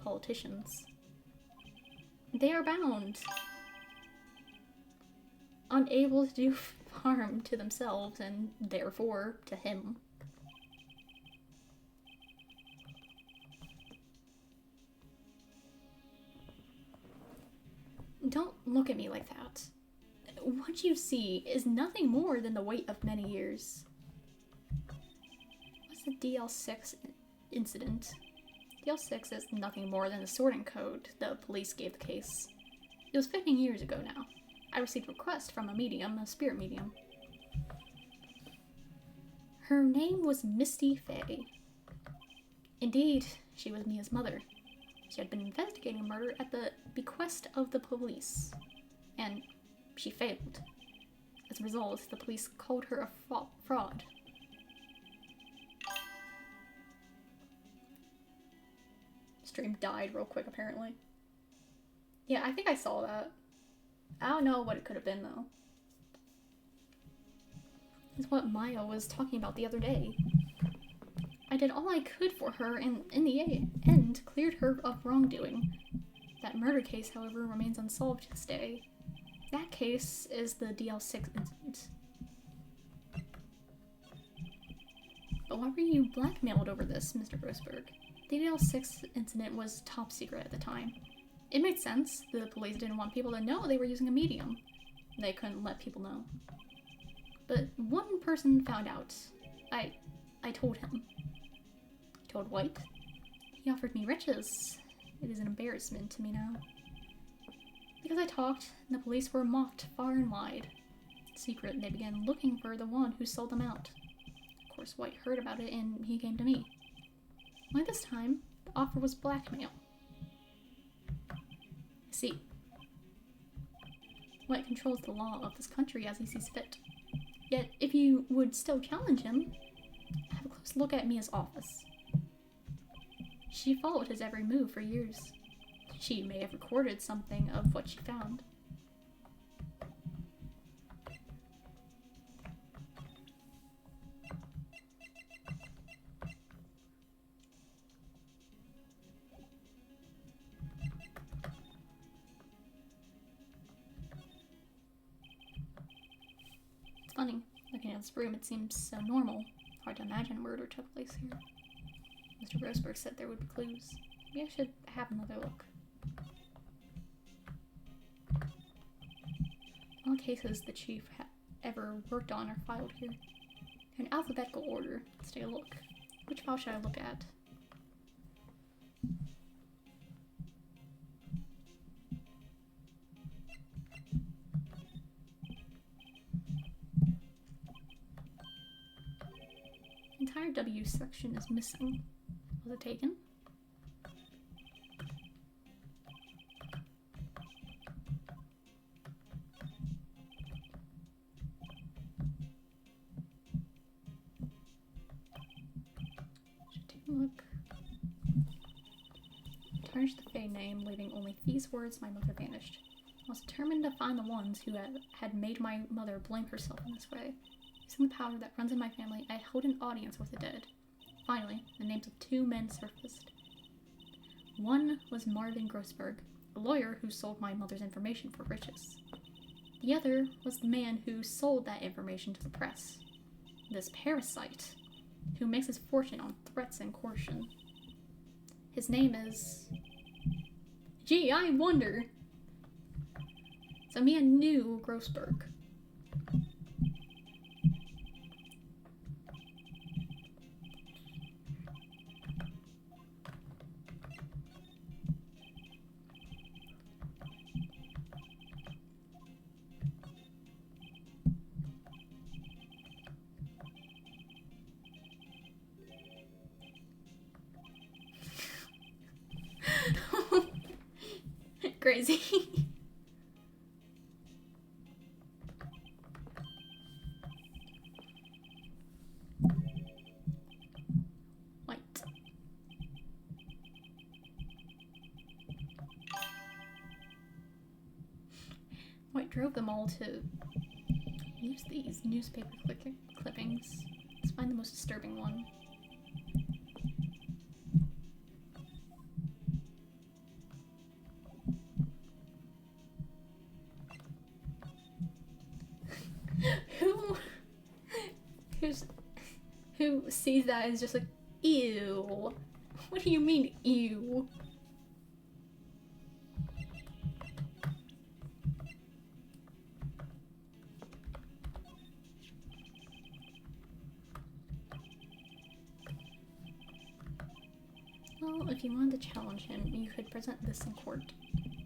politicians. They are bound, unable to do harm to themselves and therefore to him. Don't look at me like that. What you see is nothing more than the weight of many years. What's the DL6 incident? DL6 is nothing more than the sorting code the police gave the case. It was 15 years ago now. I received a request from a spirit medium. Her name was Misty Fay. Indeed, she was Mia's mother. She had been investigating a murder at the bequest of the police, and she failed. As a result, the police called her a fraud. Stream died real quick, apparently. Yeah, I think I saw that. I don't know what it could have been, though. It's what Maya was talking about the other day. I did all I could for her, and in the end, cleared her of wrongdoing. That murder case, however, remains unsolved to this day. That case is the DL6 incident. But why were you blackmailed over this, Mr. Grossberg? The DL6 incident was top secret at the time. It made sense. The police didn't want people to know they were using a medium. They couldn't let people know. But one person found out. I told him. He told White. He offered me riches. It is an embarrassment to me now. Because I talked, the police were mocked far and wide. Secret, they began looking for the one who sold them out. Of course, White heard about it and he came to me. Only this time, the offer was blackmail. See, White controls the law of this country as he sees fit. Yet, if you would still challenge him, have a close look at Mia's office. She followed his every move for years. She may have recorded something of what she found. It's funny, looking at this room, it seems so normal. Hard to imagine a murder took place here. Mr. Grossberg said there would be clues. Maybe I should have another look. All cases the chief ever worked on are filed here. They're in alphabetical order. Let's take a look. Which file should I look at? The entire W section is missing. Was it taken? Should take a look. Tarnished the Fey name, leaving only these words: my mother vanished. I was determined to find the ones who had made my mother blame herself in this way. Using the power that runs in my family, I held an audience with the dead. Finally, the names of two men surfaced. One was Marvin Grossberg, a lawyer who sold my mother's information for riches. The other was the man who sold that information to the press. This parasite, who makes his fortune on threats and coercion. His name is... Gee, I wonder! So Mia knew Grossberg. Crazy. White. White drove them all to use these newspaper clippings. Let's find the most disturbing one. sees that and is just like, ew. What do you mean, ew? Well, if you wanted to challenge him, you could present this in court.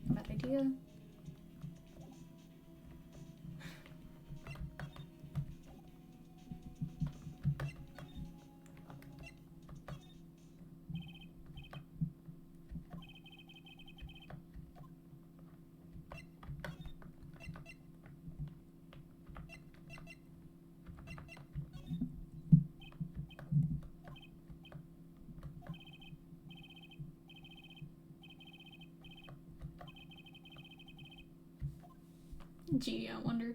Bad idea. Gee, I wonder.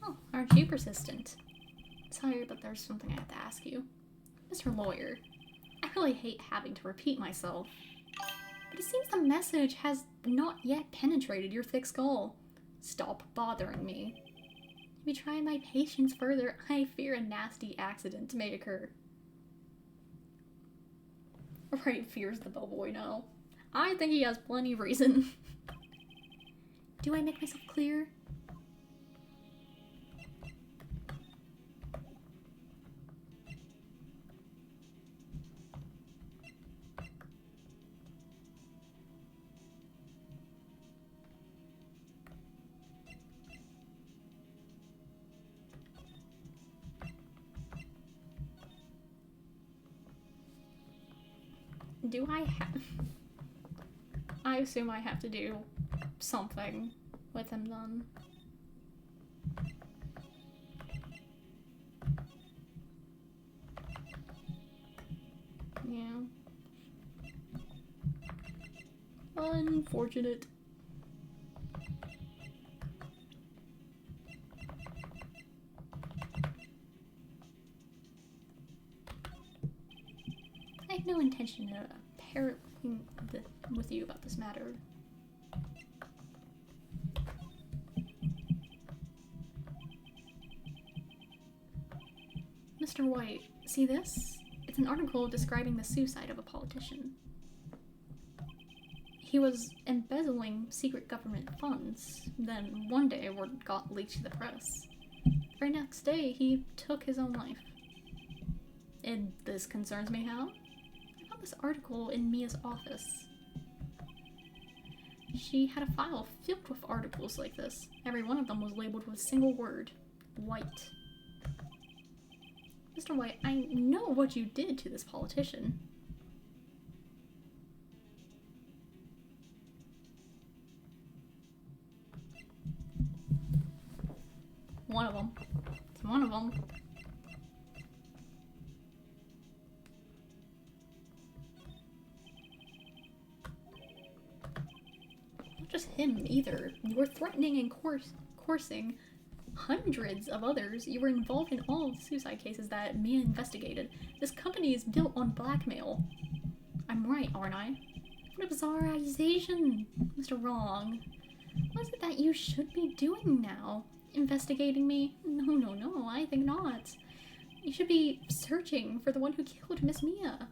Oh, aren't you persistent? Sorry, but there's something I have to ask you. Mr. Lawyer, I really hate having to repeat myself. But it seems the message has not yet penetrated your thick skull. Stop bothering me. If you try my patience further, I fear a nasty accident may occur. Right, fears the bellboy now. I think he has plenty of reason. Do I make myself clear? Do I have... I assume I have to do something with him then. Yeah. Unfortunate. I have no intention of parroting with you about this matter. Mr. White, see this? It's an article describing the suicide of a politician. He was embezzling secret government funds. Then one day word got leaked to the press. The very next day, he took his own life. And this concerns me how? I found this article in Mia's office. She had a file filled with articles like this. Every one of them was labeled with a single word. White. Mr. White, I know what you did to this politician. One of them. It's one of them. Not just him either. You were threatening and coursing hundreds of others. You were involved in all the suicide cases that Mia investigated. This company is built on blackmail. I'm right, aren't I? What a bizarre accusation. Mr. Wrong. What is it that you should be doing now? Investigating me? No, I think not. You should be searching for the one who killed Miss Mia.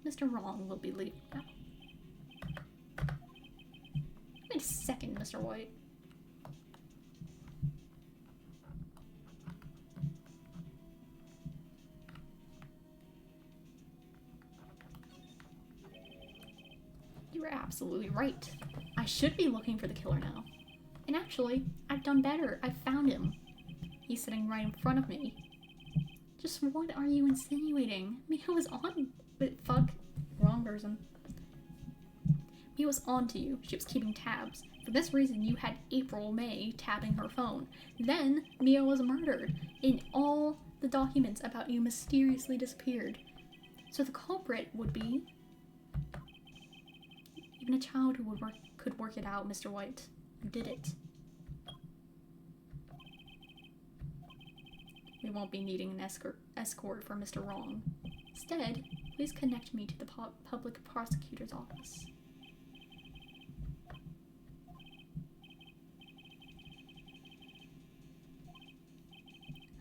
Mr. Wrong will be leaving now. Wait a second, Mr. White. You were absolutely right. I should be looking for the killer now. And actually, I've done better. I found him. He's sitting right in front of me. Just what are you insinuating? Mia was on... But fuck. Wrong person. Mia was on to you. She was keeping tabs. For this reason, you had April May tapping her phone. Then, Mia was murdered. And all the documents about you mysteriously disappeared. So the culprit would be... Even a child who could could work it out, Mr. White. You did it. We won't be needing an escort for Mr. Wrong. Instead, please connect me to the public prosecutor's office.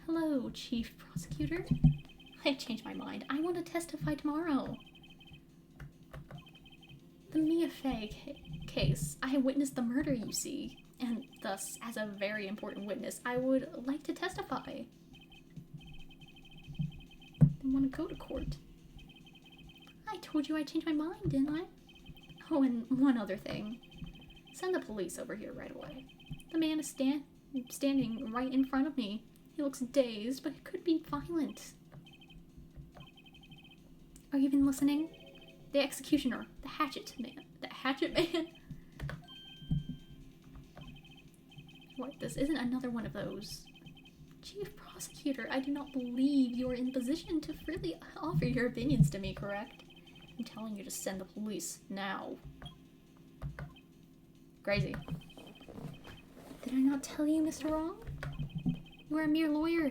Hello, Chief Prosecutor. I changed my mind. I want to testify tomorrow. The Mia Fey case. I witnessed the murder, you see, and thus, as a very important witness, I would like to testify. I want to go to court. I told you I changed my mind, didn't I? Oh, and one other thing. Send the police over here right away. The man is standing right in front of me. He looks dazed, but it could be violent. Are you even listening? The executioner, the hatchet man. The hatchet man? What, this isn't another one of those. Chief Prosecutor, I do not believe you are in position to freely offer your opinions to me, correct? I'm telling you to send the police now. Crazy. Did I not tell you, Mr. Wrong? You are a mere lawyer.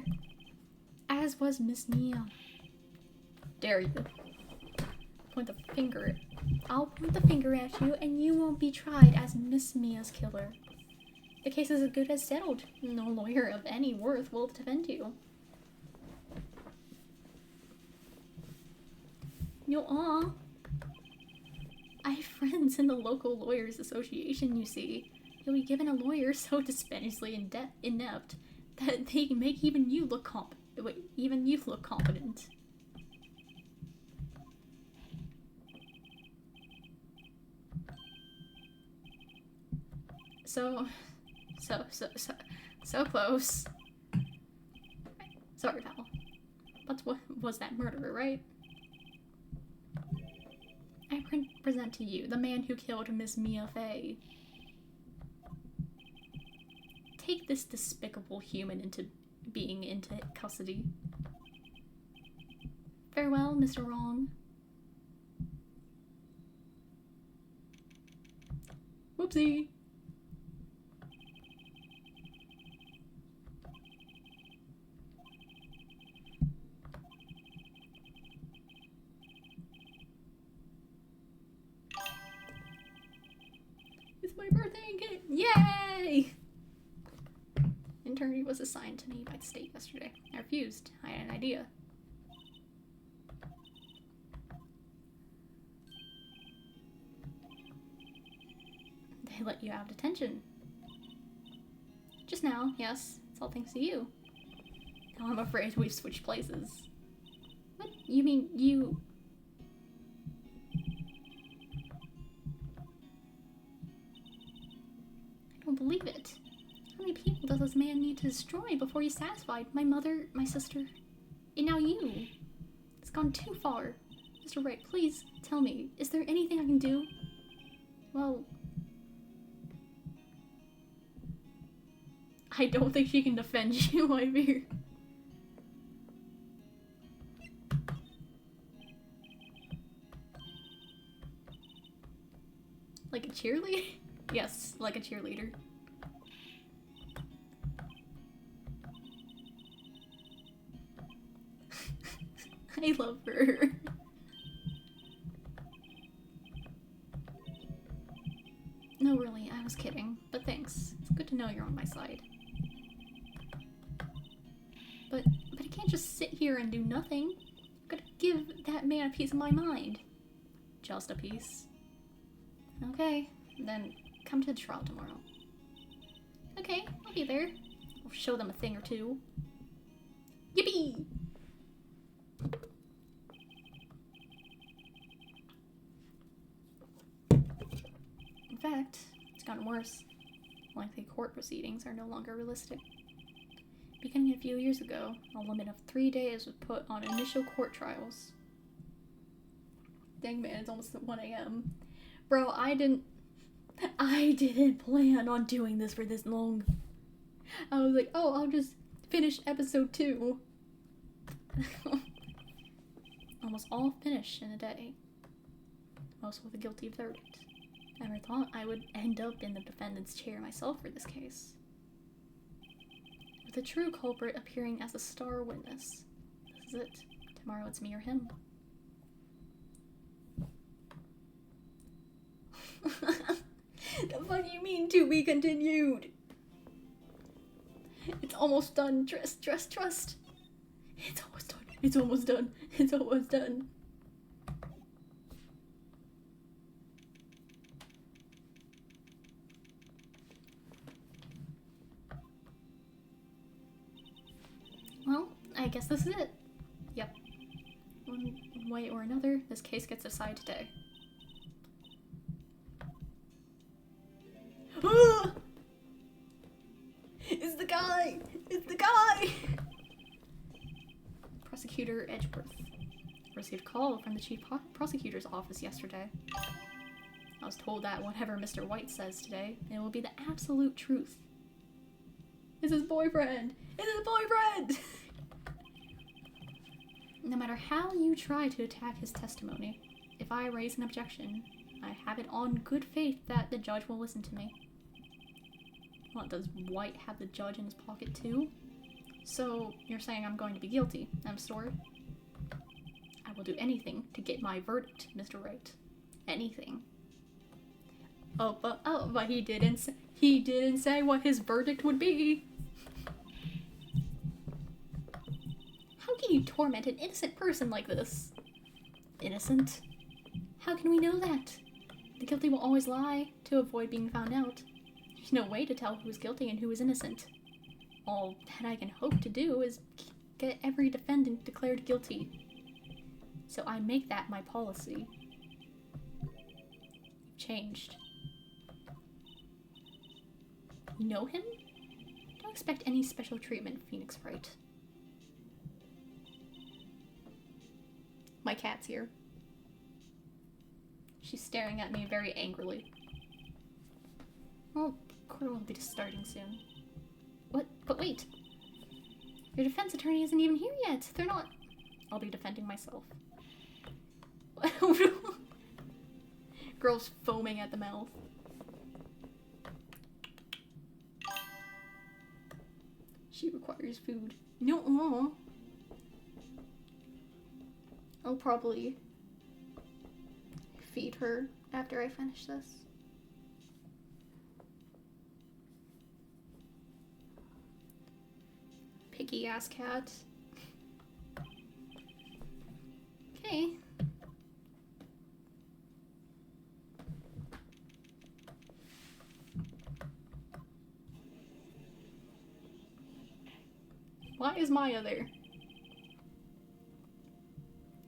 As was Miss Mia. Dare you. Point the finger. I'll point the finger at you, and you won't be tried as Miss Mia's killer. The case is as good as settled. No lawyer of any worth will defend you. I have friends in the local lawyers association, you see. You'll be given a lawyer so dispendiously inept that they make even you look competent. So close. Sorry, pal. But what was that murderer, right? I present to you the man who killed Miss Mia Fey. Take this despicable human into custody. Farewell, Mr. Wrong. Whoopsie. It's my birthday again! Yay! Internee was assigned to me by the state yesterday. I refused. I had an idea. They let you have detention. Just now, yes. It's all thanks to you. Now I'm afraid we've switched places. What? You mean you... I don't believe it. How many people does this man need to destroy before he's satisfied? My mother, my sister, and now you. It's gone too far. Mr. Wright, please tell me, is there anything I can do? Well... I don't think she can defend you, I fear. Like a cheerleader? Yes, like a cheerleader. I love her. No, really, I was kidding. But thanks. It's good to know you're on my side. But I can't just sit here and do nothing. I've got to give that man a piece of my mind. Just a piece. Okay, then come to the trial tomorrow. Okay, I'll be there. I'll show them a thing or two. Yippee! In fact, it's gotten worse. Likely court proceedings are no longer realistic. Beginning a few years ago, a limit of 3 days was put on initial court trials. Dang man, it's almost 1 a.m. Bro, I didn't plan on doing this for this long. I was like, oh, I'll just finish episode 2. Almost all finished in a day. Most with a guilty verdict. Never thought I would end up in the defendant's chair myself for this case. With the true culprit appearing as a star witness. This is it. Tomorrow it's me or him. The fuck you mean to be continued? It's almost done. Trust. It's almost done. It's almost done. It's almost done. Well, I guess this is it. Yep. One way or another, this case gets decided today. It's the guy! It's the guy! Prosecutor Edgeworth received a call from the chief prosecutor's office yesterday. I was told that whatever Mr. White says today, it will be the absolute truth. It's his boyfriend! It's his boyfriend! No matter how you try to attack his testimony, if I raise an objection, I have it on good faith that the judge will listen to me. What, does White have the judge in his pocket too? So, you're saying I'm going to be guilty, I'm sorry? I will do anything to get my verdict, Mr. Wright. Anything. Oh, but he didn't say what his verdict would be. How can you torment an innocent person like this? Innocent? How can we know that? The guilty will always lie to avoid being found out. There's no way to tell who is guilty and who is innocent. All that I can hope to do is get every defendant declared guilty. So I make that my policy. Changed. You know him? Don't expect any special treatment, Phoenix Wright. My cat's here. She's staring at me very angrily. Well, court will be starting soon. What? But wait! Your defense attorney isn't even here yet! They're not... I'll be defending myself. Girl's foaming at the mouth. She requires food. No, I'll probably feed her after I finish this. Picky ass cat. Okay. Why is Maya there?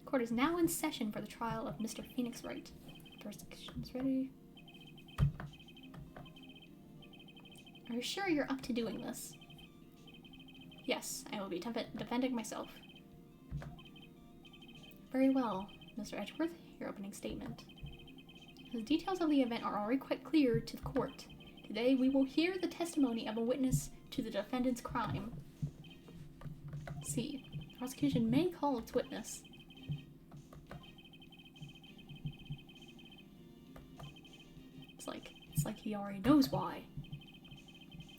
Court is now in session for the trial of Mr. Phoenix Wright. Jurisdiction's ready. Are you sure you're up to doing this? Yes, I will be defending myself. Very well, Mr. Edgeworth, your opening statement. The details of the event are already quite clear to the court. Today we will hear the testimony of a witness to the defendant's crime. C. The prosecution may call its witness. It's like he already knows why.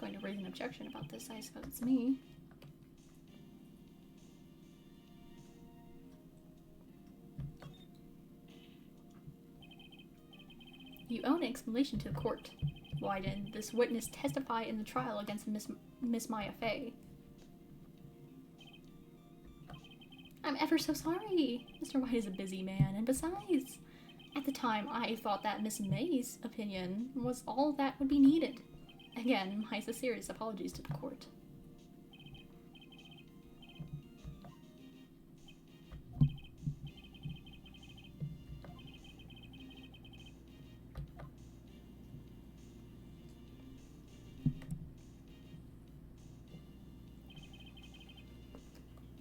Going to raise an objection about this, I suppose it's me. You owe an explanation to the court. Why didn't this witness testify in the trial against Miss Maya Fey? I'm ever so sorry. Mr. White is a busy man, and besides, at the time I thought that Miss May's opinion was all that would be needed. Again, my sincerest apologies to the court.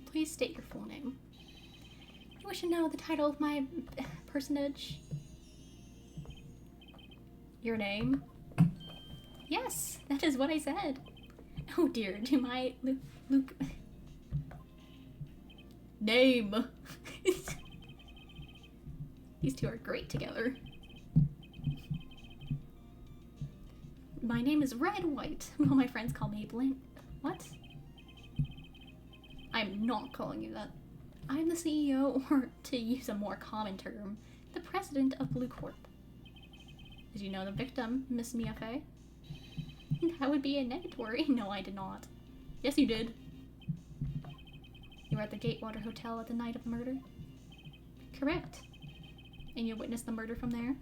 Please state your full name. You wish to know the title of my personage? Your name? Yes, that is what I said. Oh dear, do my Luke... Name! These two are great together. My name is Red White. Well, my friends call me Blank. What? I'm not calling you that. I'm the CEO, or to use a more common term, the president of Blue Corp. Did you know the victim, Miss Mia Fey? That would be a negatory. No, I did not. Yes, you did. You were at the Gatewater Hotel at the night of the murder? Correct. And you witnessed the murder from there?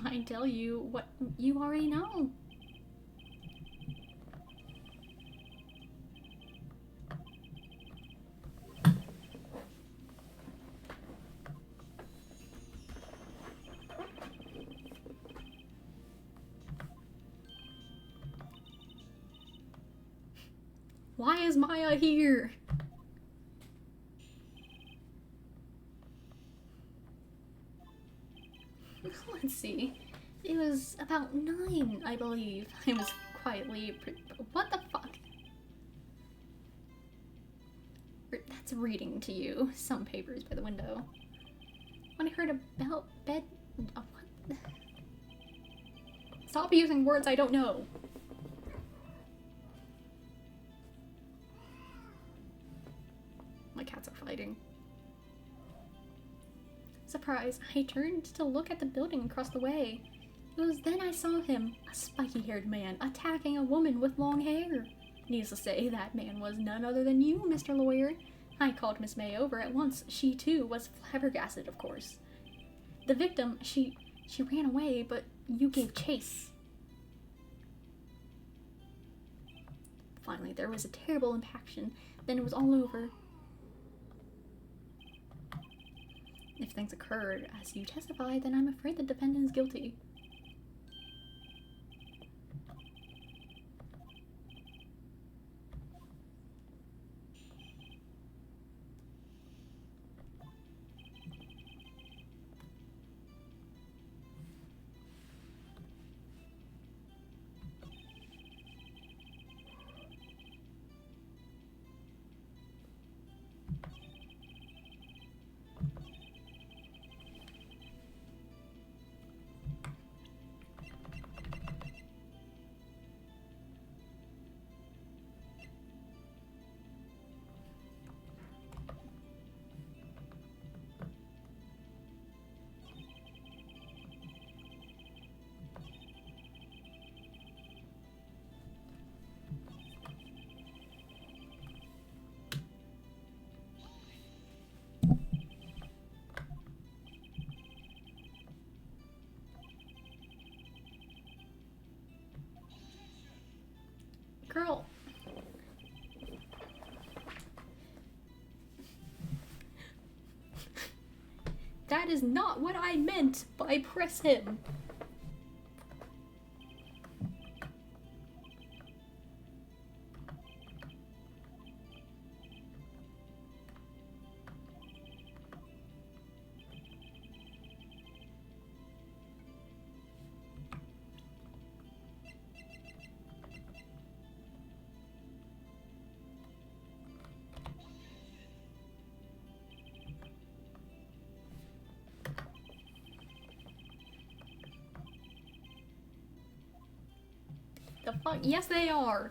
I tell you what you already know. Why is Maya here? Let's see. It was about 9, I believe. I was quietly... What the fuck? That's reading to you. Some papers by the window. When I heard about bed... what? Stop using words I don't know. My cats are fighting. Surprise, I turned to look at the building across the way. It was then I saw him, a spiky-haired man, attacking a woman with long hair. Needless to say, that man was none other than you, Mr. Lawyer. I called Miss May over at once. She, too, was flabbergasted, of course. The victim, she ran away, but you gave chase. Finally, there was a terrible impaction. Then it was all over. If things occurred as you testify, then I'm afraid the defendant is guilty. Girl. That is not what I meant by press him. The fuck? Yes, they are.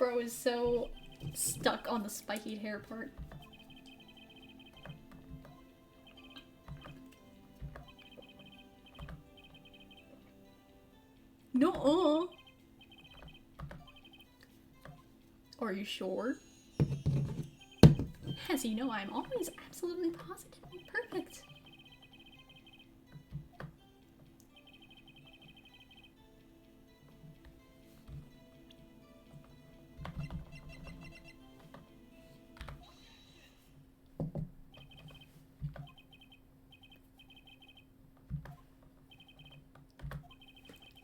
bro is so stuck on the spiky hair part. No. Are you sure? As you know, I'm always absolutely positively perfect.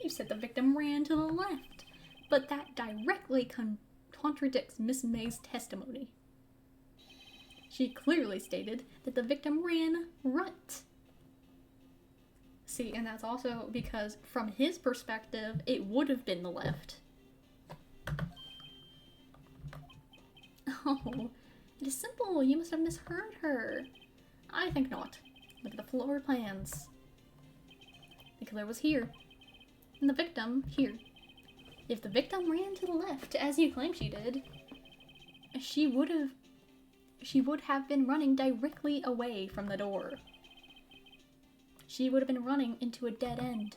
You said the victim ran to the left, but that directly contradicts Miss May's testimony. She clearly stated that the victim ran right. See, and that's also because from his perspective, it would have been the left. Oh, it is simple. You must have misheard her. I think not. Look at the floor plans. The killer was here. And the victim here. If the victim ran to the left, as you claim she did, she would have been running directly away from the door. She would have been running into a dead end.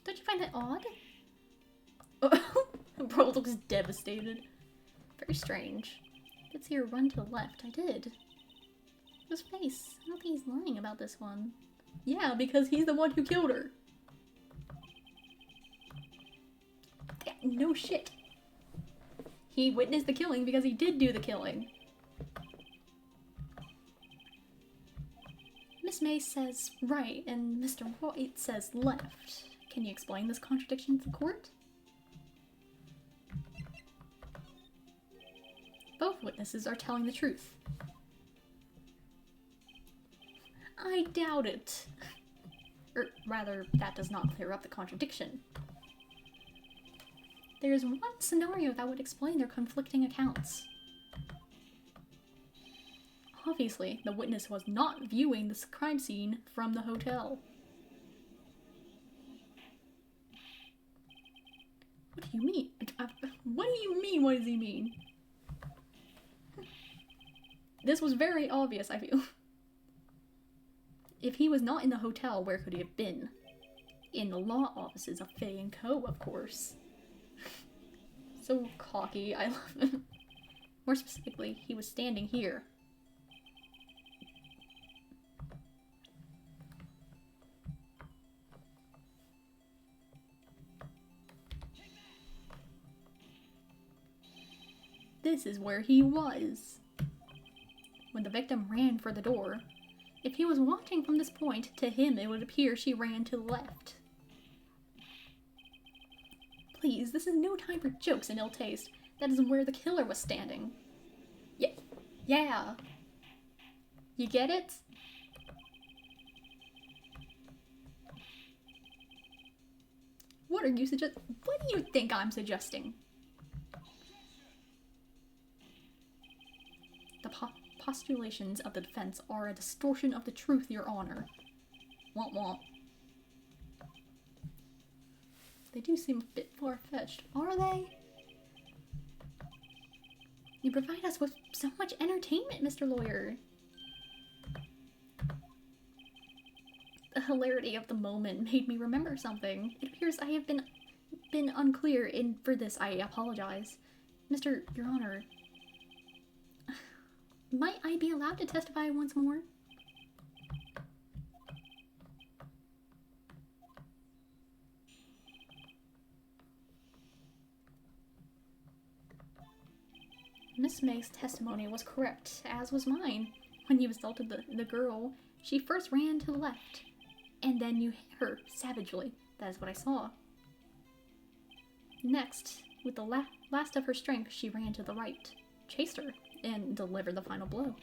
Don't you find that odd? Oh, bro looks devastated. Very strange. Let's see her run to the left. I did. His face. I don't think he's lying about this one. Yeah, because he's the one who killed her. Yeah, no shit. He witnessed the killing because he did do the killing. Miss May says right, and Mr. White says left. Can you explain this contradiction to the court? Both witnesses are telling the truth. I doubt it. Or rather, that does not clear up the contradiction. There is one scenario that would explain their conflicting accounts. Obviously, the witness was not viewing this crime scene from the hotel. What do you mean? What do you mean? What does he mean? This was very obvious, I feel. If he was not in the hotel, where could he have been? In the law offices of Faye & Co., of course. So cocky, I love him. More specifically, he was standing here. This is where he was. When the victim ran for the door, if he was watching from this point, to him it would appear she ran to the left. Please, this is no time for jokes and ill taste. That is where the killer was standing. Yeah. You get it? What are you What do you think I'm suggesting? The postulations of the defense are a distortion of the truth, Your Honor. Womp womp. They do seem a bit far-fetched, are they? You provide us with so much entertainment, Mr. Lawyer. The hilarity of the moment made me remember something. It appears I have been unclear, and for this I apologize. Your Honor, might I be allowed to testify once more? Miss May's testimony was correct, as was mine. When you assaulted the girl, she first ran to the left, and then you hit her savagely. That is what I saw. Next, with the last of her strength, she ran to the right, chased her, and delivered the final blow.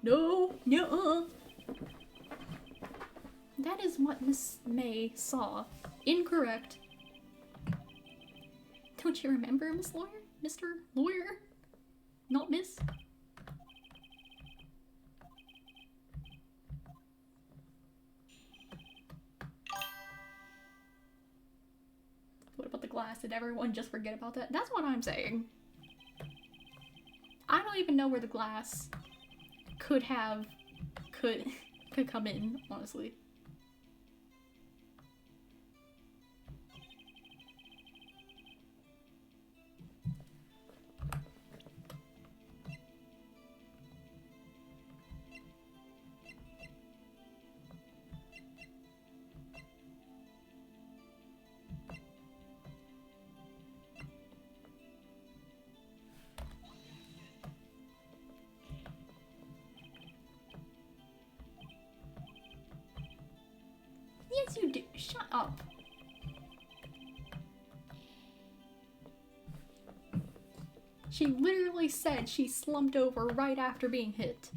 No. That is what Miss May saw. Incorrect. Don't you remember, Miss Lawyer? Mr. Lawyer? Not Miss? What about the glass? glass. Did everyone just forget about that? That's what I'm saying. I don't even know where the glass could come in, honestly. Yes, you do. Shut up. She literally said she slumped over right after being hit.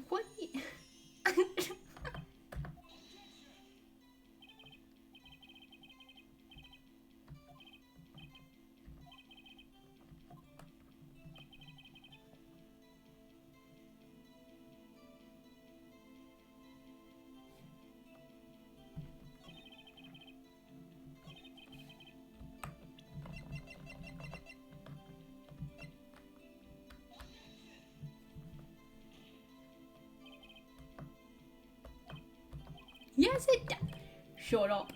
What? Yes, it does. Shut up.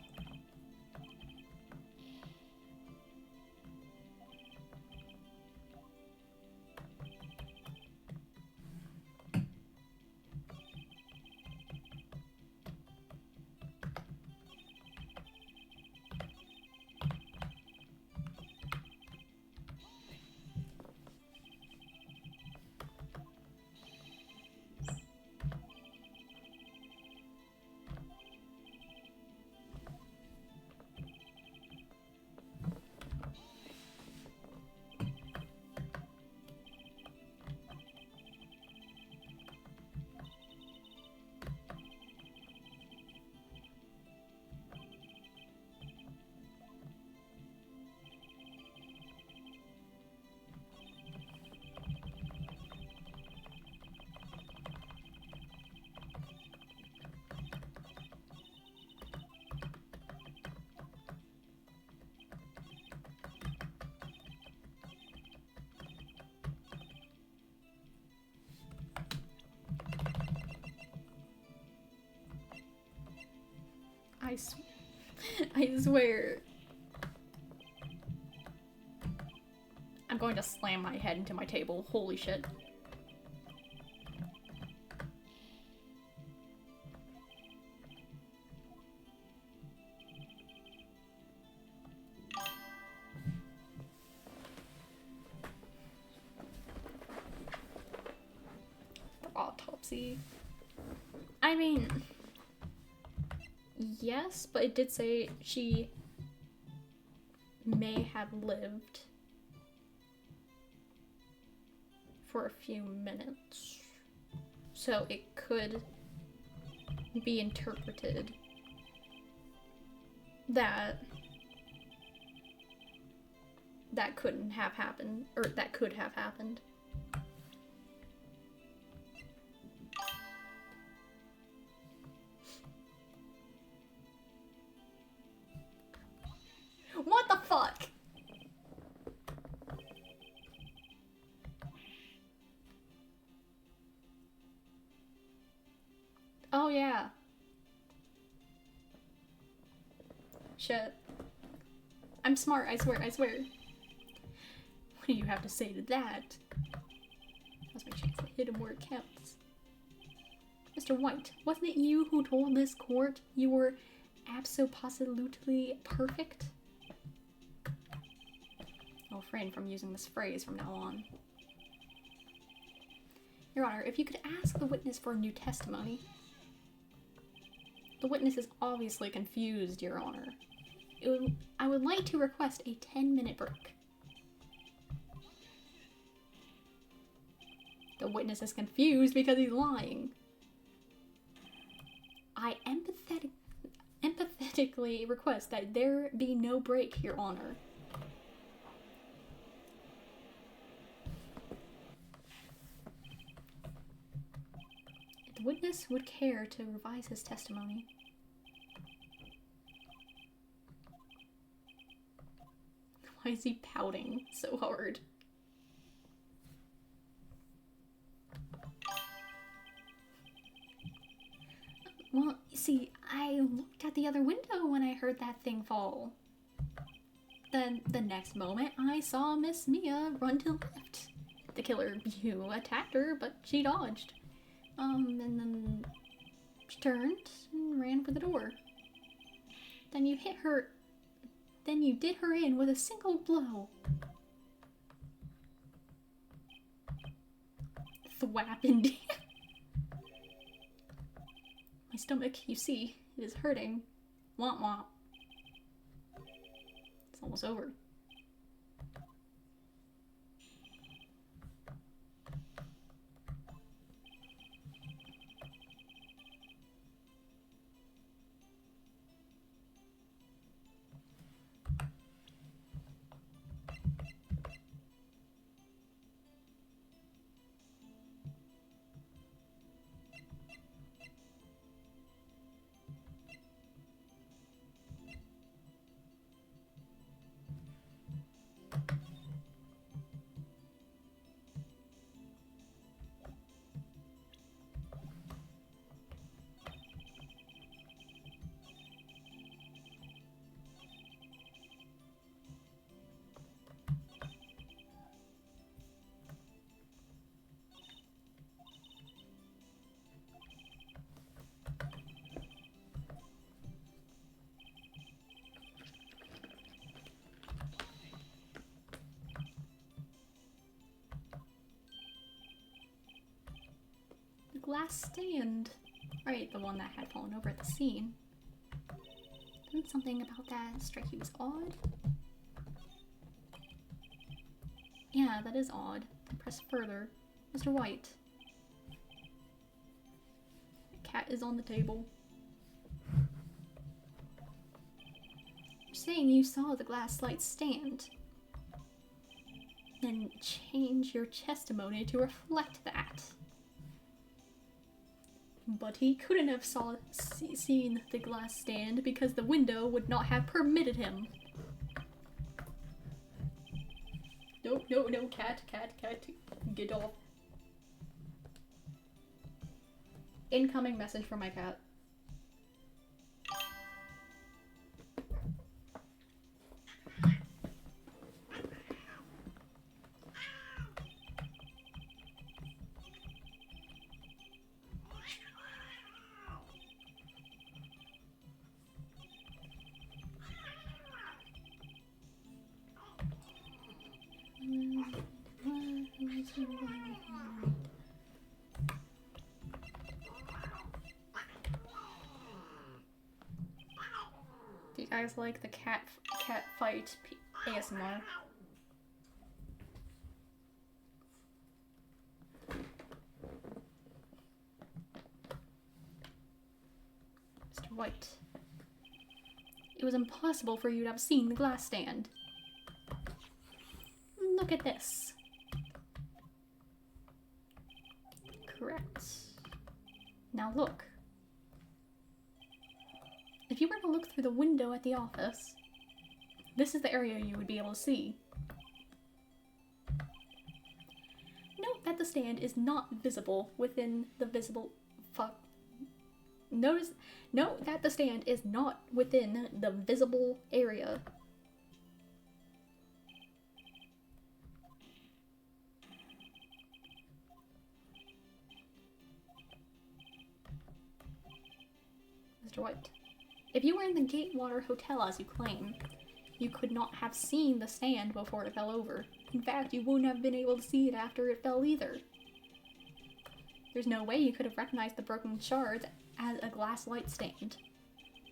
I swear. I'm going to slam my head into my table. Holy shit. The autopsy. I mean, yes, but it did say she may have lived for a few minutes. So it could be interpreted that that couldn't have happened, or that could have happened. What the fuck? Oh yeah. Shit. I'm smart, I swear, I swear. What do you have to say to that? That's my chance to hit him where it counts. Mr. White, wasn't it you who told this court you were abso-positively perfect? I'll refrain from using this phrase from now on. Your Honor, if you could ask the witness for a new testimony. The witness is obviously confused, Your Honor. I would like to request a 10-minute break. The witness is confused because he's lying. I empathetically request that there be no break, Your Honor. If the witness would care to revise his testimony. Why is he pouting so hard? Well, you see, I looked out the other window when I heard that thing fall. Then, the next moment, I saw Miss Mia run to the left. The killer, attacked her, but she dodged. And then she turned and ran for the door. Then you hit her. Then you did her in with a single blow. Thwap indeed. My stomach, you see, it is hurting. Womp womp. It's almost over. Glass stand. Right, the one that had fallen over at the scene. Didn't something about that strike you as odd? Yeah, that is odd. Press further. Mr. White. The cat is on the table. You're saying you saw the glass light stand. Then change your testimony to reflect that. But he couldn't have seen the glass stand because the window would not have permitted him. No, no, no, cat, get off. Incoming message from my cat. Do you guys like the cat fight ASMR? Mr. White. It was impossible for you to have seen the glass stand. Look at this. Correct. Now look. If you were to look through the window at the office, this is the area you would be able to see. Note that the stand is not visible within the visible... Note that the stand is not within the visible area. Mr. White, if you were in the Gatewater Hotel as you claim, you could not have seen the stand before it fell over. In fact, you wouldn't have been able to see it after it fell either. There's no way you could have recognized the broken shards as a glass light stand.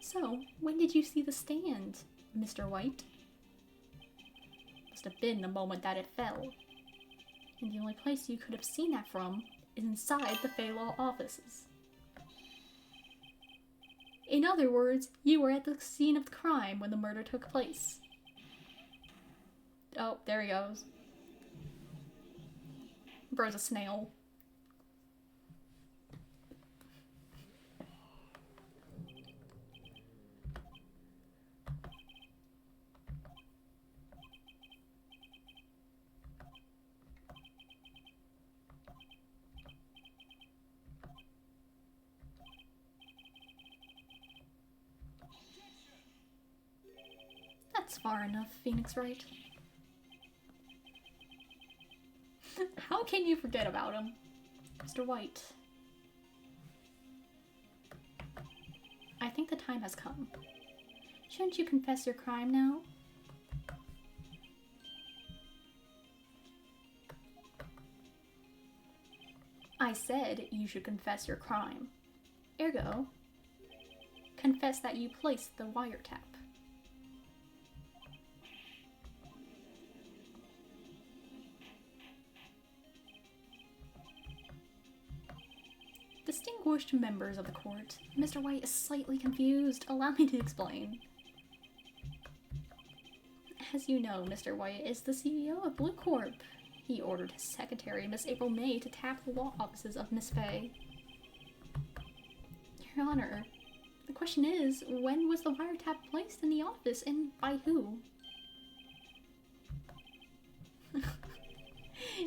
So, when did you see the stand, Mr. White? Must have been the moment that it fell. And the only place you could have seen that from is inside the Fey Law offices. In other words, you were at the scene of the crime when the murder took place. Oh, there he goes. Bro's a snail. That's far enough, Phoenix Wright. How can you forget about him? Mr. White. I think the time has come. Shouldn't you confess your crime now? I said you should confess your crime. Ergo, confess that you placed the wiretap. Distinguished members of the court, Mr. White is slightly confused. Allow me to explain. As you know, Mr. White is the CEO of Blue Corp. He ordered his secretary, Miss April May, to tap the law offices of Miss Fay. Your Honor, the question is, when was the wiretap placed in the office and by who?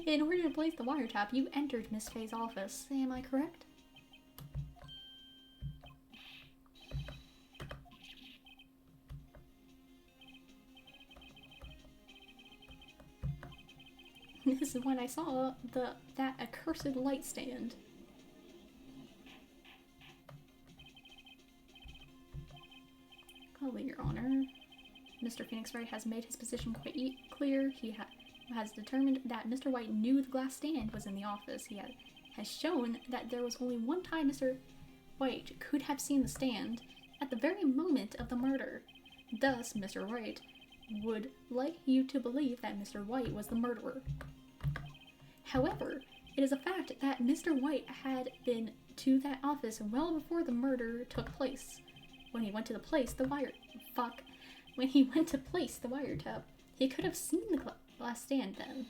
In order to place the wiretap, you entered Miss Fay's office. Am I correct? This is when I saw that accursed light stand. Clearly, Your Honor. Mr. Phoenix Wright has made his position quite clear. He has determined that Mr. White knew the glass stand was in the office. He has shown that there was only one time Mr. White could have seen the stand, at the very moment of the murder. Thus, Mr. White would like you to believe that Mr. White was the murderer. However, it is a fact that Mr. White had been to that office well before the murder took place. When he went to place the wiretap, he could have seen the glass stand then.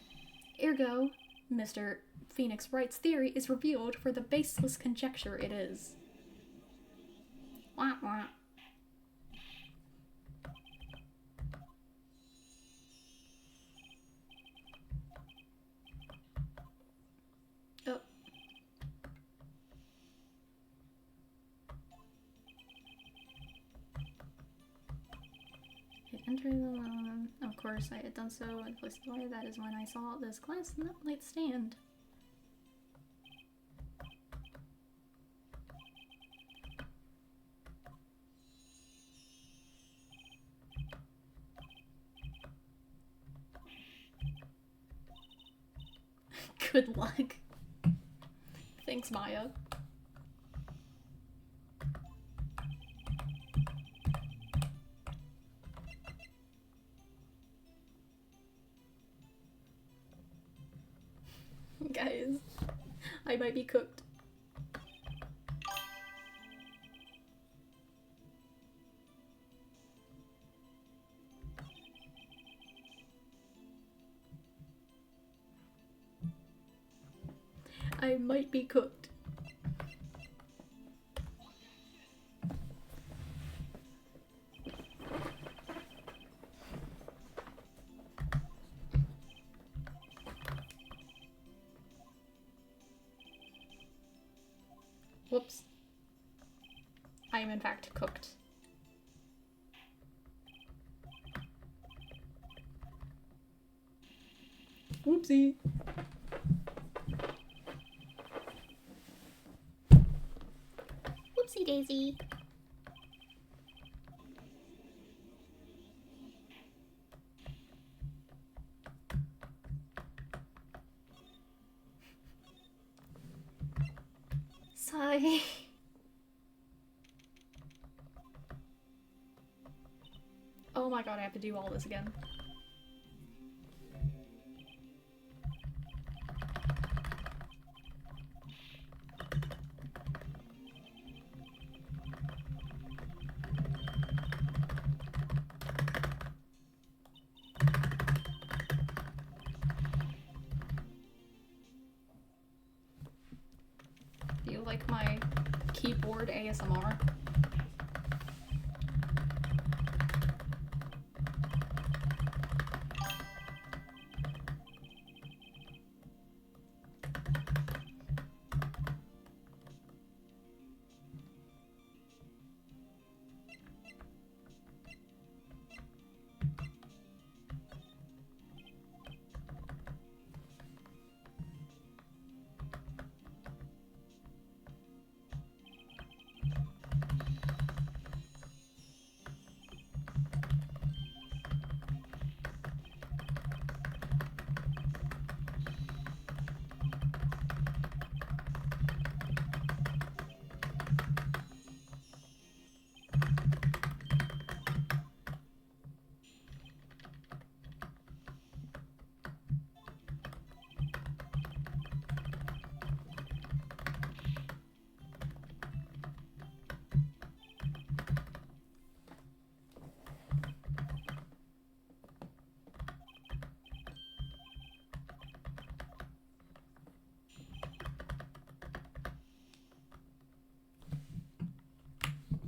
Ergo, Mr. Phoenix Wright's theory is revealed for the baseless conjecture it is. Wah wah. Oh. Hit enter the of course I had done so and placed the wire. That is when I saw this glass light stand. Good luck. Thanks, Maya. Guys, I might be cooked. I might be cooked. Whoops. I am in fact cooked. Whoopsie. Whoopsie daisy. Sigh. Oh my god, I have to do all this again. Do you like my keyboard ASMR?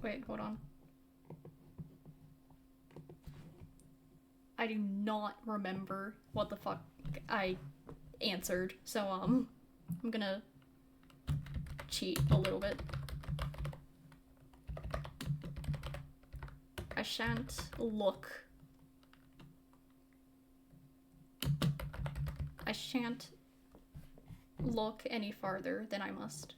Wait, hold on. I do not remember what the fuck I answered, so I'm gonna cheat a little bit. I shan't look. I shan't look any farther than I must.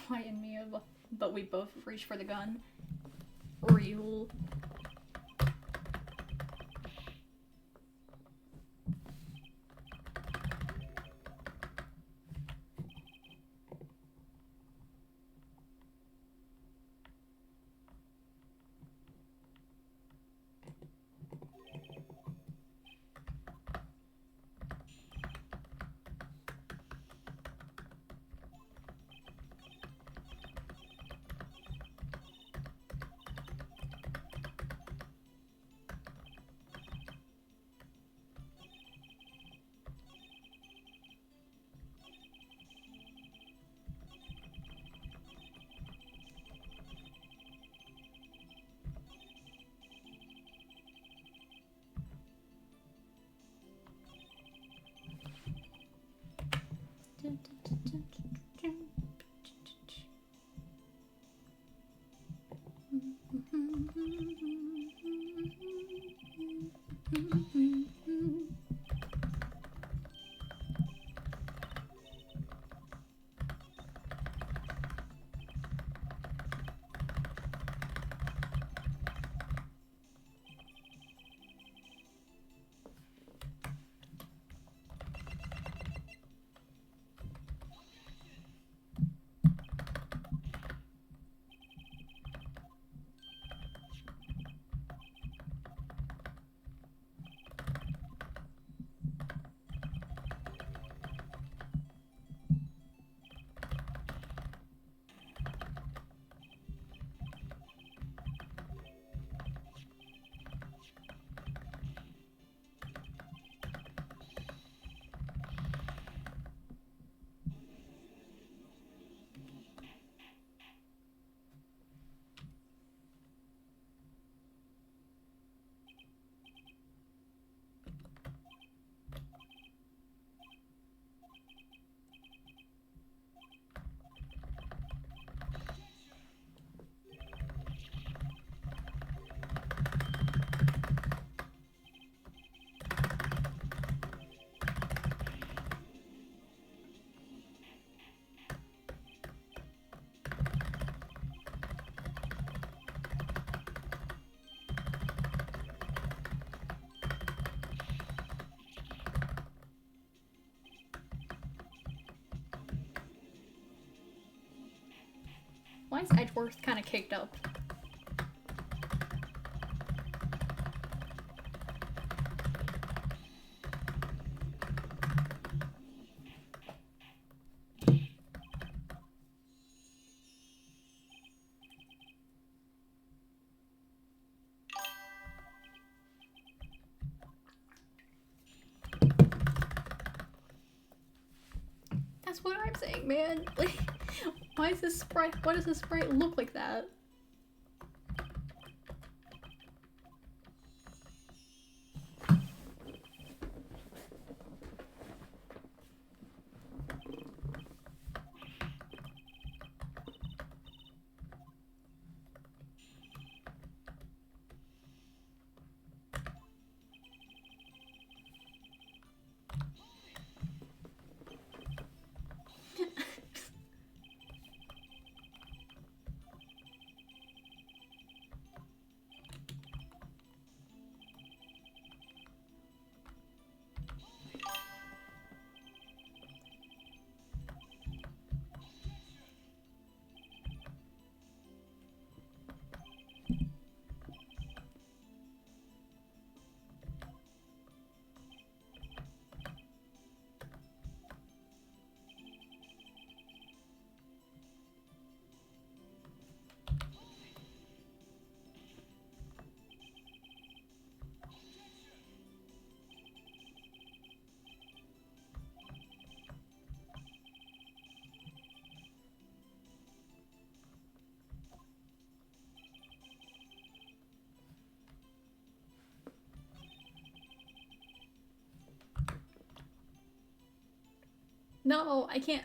quiet in me, but we both reach for the gun. Real. Why is Edgeworth kind of caked up? That's what I'm saying, man. Like, why does this sprite look like that? No, I can't.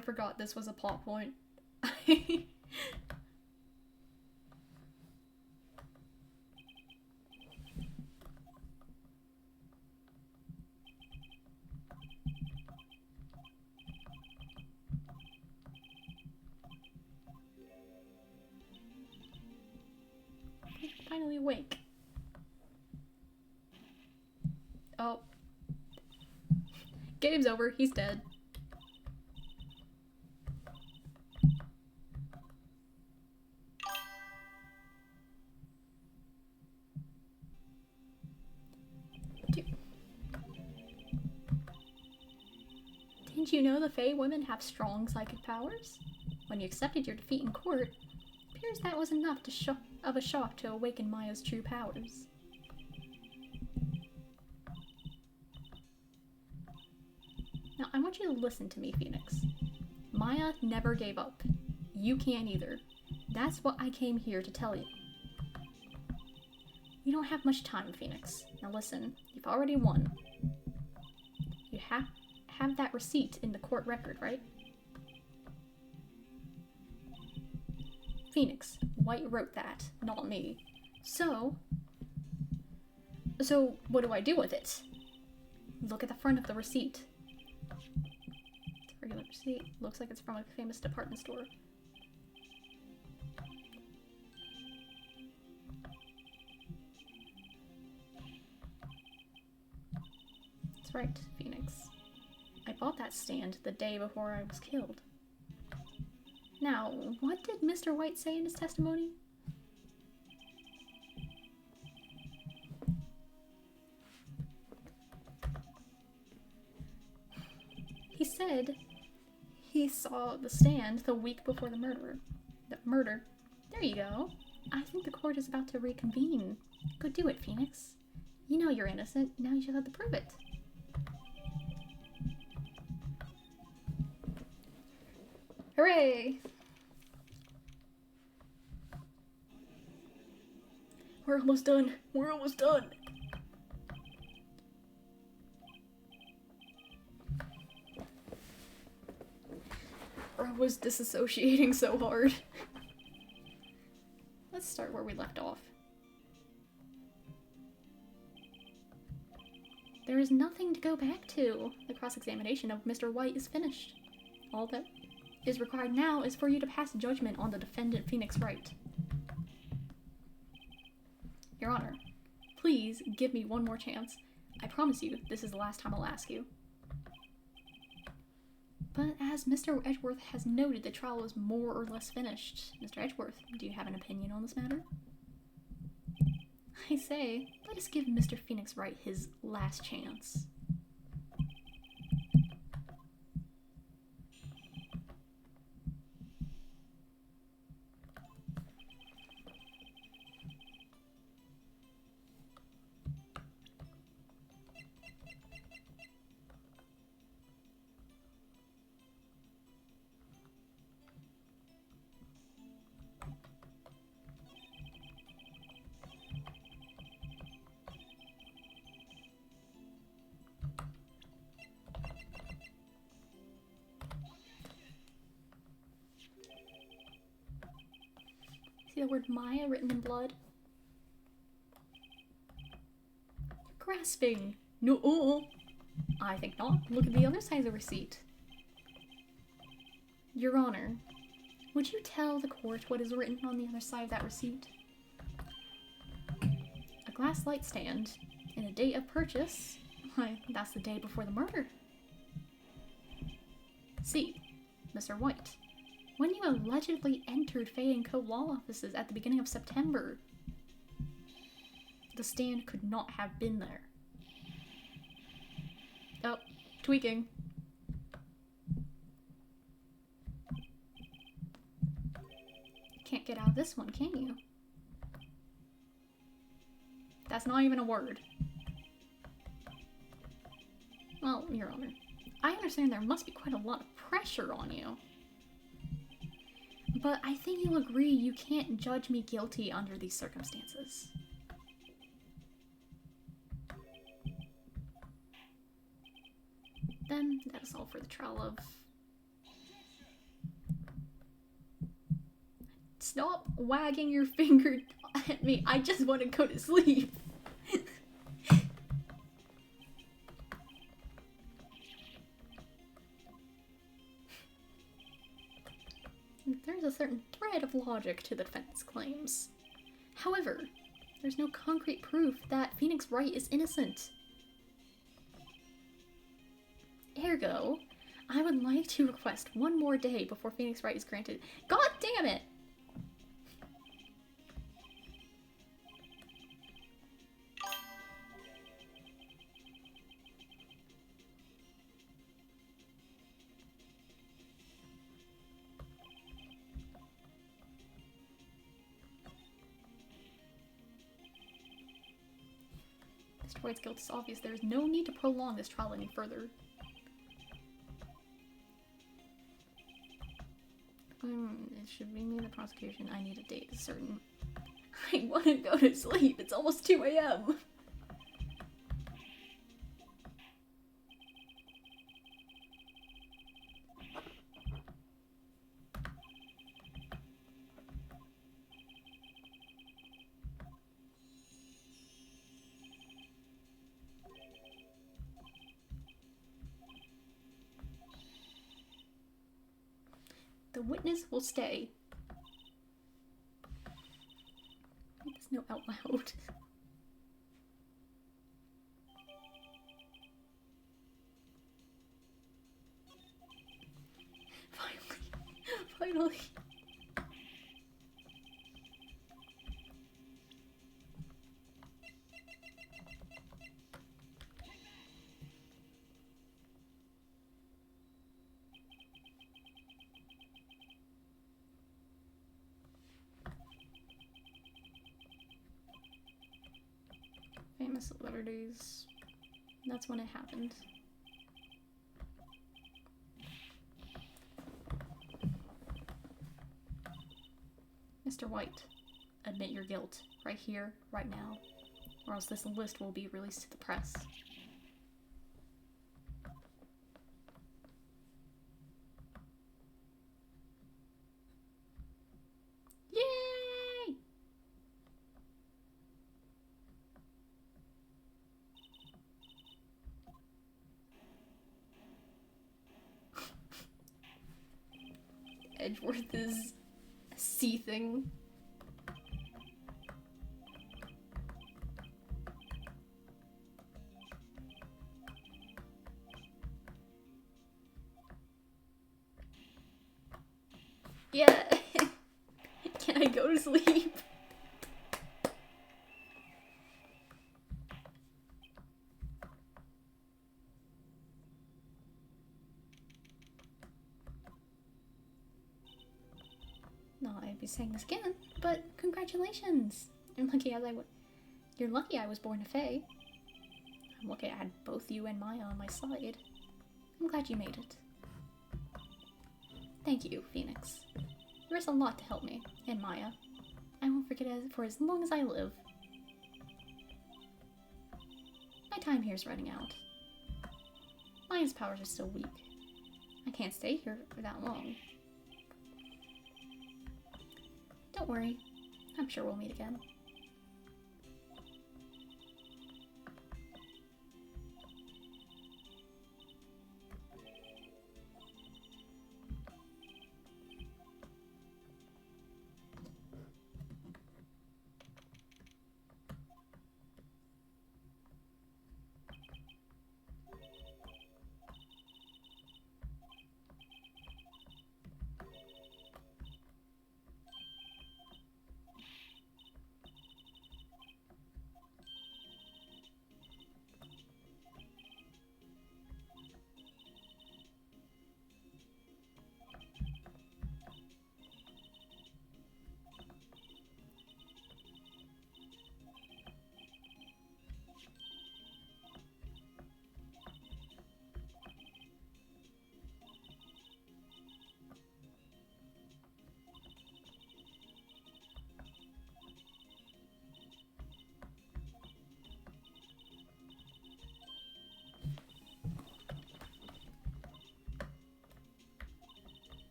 I forgot this was a plot point. Finally awake. Oh. Game's over. He's dead. Didn't you know the Fae women have strong psychic powers? When you accepted your defeat in court, it appears that was enough of a shock to awaken Maya's true powers. Now, I want you to listen to me, Phoenix. Maya never gave up. You can't either. That's what I came here to tell you. You don't have much time, Phoenix. Now listen, you've already won. You have that receipt in the court record, right? Phoenix, White wrote that, not me. So what do I do with it? Look at the front of the receipt. It's a regular receipt. Looks like it's from a famous department store. That's right, Phoenix. I bought that stand the day before I was killed. Now, what did Mr. White say in his testimony? He said he saw the stand the week before the murder. There you go. I think the court is about to reconvene. Go do it, Phoenix. You know you're innocent. Now you just have to prove it. Hooray! We're almost done. We're almost done. I was disassociating so hard. Let's start where we left off. There is nothing to go back to. The cross-examination of Mr. White is finished. All that is required now is for you to pass judgment on the defendant Phoenix Wright. Your Honor, please give me one more chance. I promise you this is the last time I'll ask you. But as Mr. Edgeworth has noted, the trial is more or less finished. Mr. Edgeworth, do you have an opinion on this matter? I say, let us give Mr. Phoenix Wright his last chance. See the word Maya written in blood? Grasping! No! I think not. Look at the other side of the receipt. Your Honor, would you tell the court what is written on the other side of that receipt? A glass light stand and a date of purchase. Why, that's the day before the murder. See, Mr. White. When you allegedly entered Faye & Co. law offices at the beginning of September, the stand could not have been there. Oh, tweaking. Can't get out of this one, can you? That's not even a word. Well, Your Honor, I understand there must be quite a lot of pressure on you. But I think you'll agree you can't judge me guilty under these circumstances. Then that is all for the trial of Stop wagging your finger at me. I just want to go to sleep. There's a certain thread of logic to the defense claims. However, there's no concrete proof that Phoenix Wright is innocent. Ergo, I would like to request one more day before Phoenix Wright is granted. God damn it! Mr. White's guilt is obvious. There is no need to prolong this trial any further. It should be me the prosecution. I need a date certain. I want to go to sleep. It's almost 2 a.m. The witness will stay. Make this note out loud. Finally. Famous celebrities. That's when it happened. Mr. White, admit your guilt right here, right now, or else this list will be released to the press. Yay! Edgeworth is seething. Yeah. Can I go to sleep? No, I'd be saying this again, but congratulations! You're lucky I was born a Fae. I'm lucky I had both you and Maya on my side. I'm glad you made it. Thank you, Phoenix. You risked a lot to help me, and Maya. I won't forget it for as long as I live. My time here's running out. Maya's powers are still weak. I can't stay here for that long. Don't worry. I'm sure we'll meet again.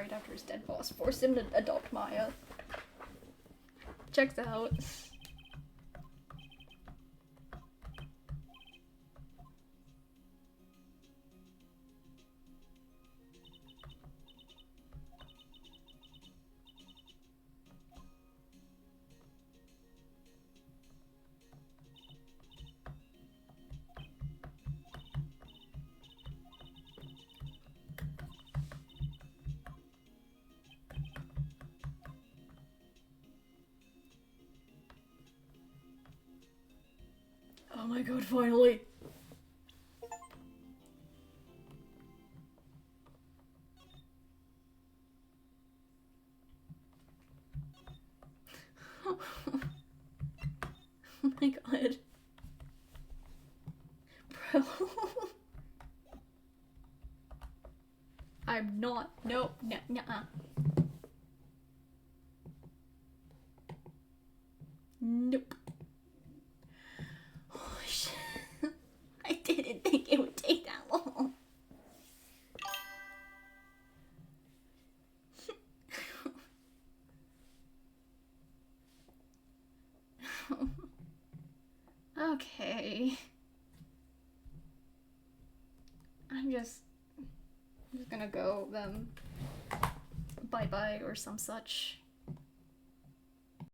right after his dead boss forced him to adopt Maya. Checks out. Oh my god, finally! Oh my god. Bro. I'm not. Nope. No. Nuh-uh. Nope. Oh shit. I didn't think it would take that long. Okay. I'm just gonna go then. Bye bye or some such.